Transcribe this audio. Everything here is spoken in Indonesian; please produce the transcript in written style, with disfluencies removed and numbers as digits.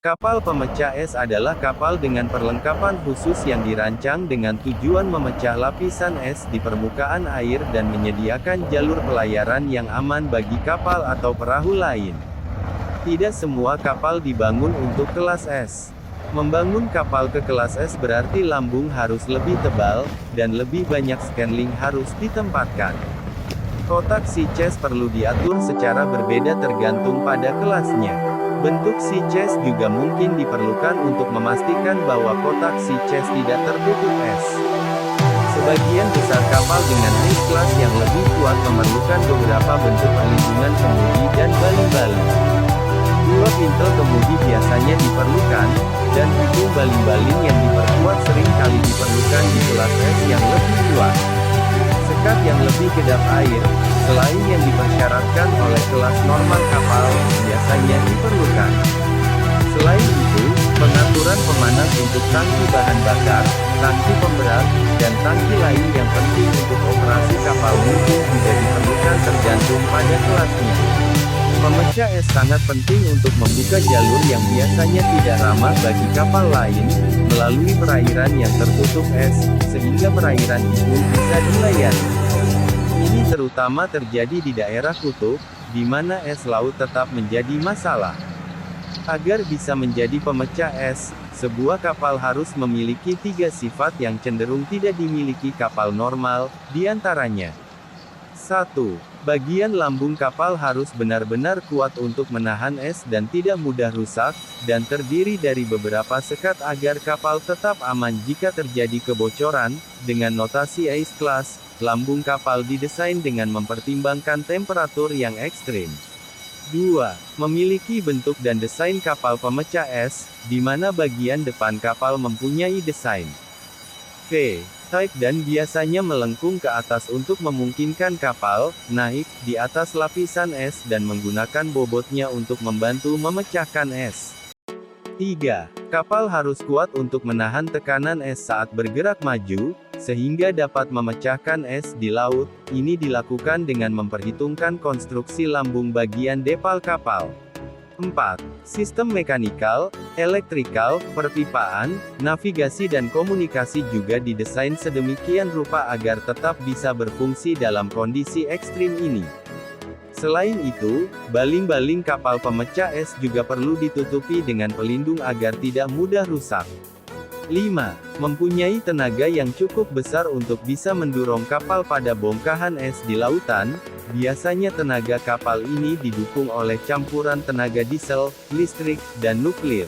Kapal pemecah es adalah kapal dengan perlengkapan khusus yang dirancang dengan tujuan memecah lapisan es di permukaan air dan menyediakan jalur pelayaran yang aman bagi kapal atau perahu lain. Tidak semua kapal dibangun untuk kelas S. Membangun kapal ke kelas S berarti lambung harus lebih tebal, dan lebih banyak scanling harus ditempatkan. Kotak sea chest perlu diatur secara berbeda tergantung pada kelasnya. Bentuk sea chest juga mungkin diperlukan untuk memastikan bahwa kotak sea chest tidak tertutup es. Sebagian besar kapal dengan ice class yang lebih kuat memerlukan beberapa bentuk perlindungan kemudi dan baling-baling. Dua pintel kemudi biasanya diperlukan, dan hidung baling-baling yang diperkuat sering kali diperlukan di kelas es yang lebih kuat. Sekat yang lebih kedap air, selain yang dipersyaratkan oleh kelas normal kapal, biasanya diperlukan. Selain itu, pengaturan pemanas untuk tangki bahan bakar, tangki pemberat, dan tangki lain yang penting untuk operasi kapal mungkin juga diperlukan tergantung pada kelasnya. Pemecah es sangat penting untuk membuka jalur yang biasanya tidak ramah bagi kapal lain, melalui perairan yang tertutup es, sehingga perairan itu bisa dilayani. Ini terutama terjadi di daerah kutub, di mana es laut tetap menjadi masalah. Agar bisa menjadi pemecah es, sebuah kapal harus memiliki 3 sifat yang cenderung tidak dimiliki kapal normal, diantaranya. 1. Bagian lambung kapal harus benar-benar kuat untuk menahan es dan tidak mudah rusak, dan terdiri dari beberapa sekat agar kapal tetap aman jika terjadi kebocoran. Dengan notasi ice class, lambung kapal didesain dengan mempertimbangkan temperatur yang ekstrim. 2. Memiliki bentuk dan desain kapal pemecah es, di mana bagian depan kapal mempunyai desain V-type dan biasanya melengkung ke atas untuk memungkinkan kapal naik di atas lapisan es dan menggunakan bobotnya untuk membantu memecahkan es. 3. Kapal harus kuat untuk menahan tekanan es saat bergerak maju, sehingga dapat memecahkan es di laut. Ini dilakukan dengan memperhitungkan konstruksi lambung bagian depal kapal. 4. Sistem mekanikal, elektrikal, perpipaan, navigasi dan komunikasi juga didesain sedemikian rupa agar tetap bisa berfungsi dalam kondisi ekstrim ini. Selain itu, baling-baling kapal pemecah es juga perlu ditutupi dengan pelindung agar tidak mudah rusak. 5. Mempunyai tenaga yang cukup besar untuk bisa mendorong kapal pada bongkahan es di lautan. Biasanya tenaga kapal ini didukung oleh campuran tenaga diesel, listrik, dan nuklir.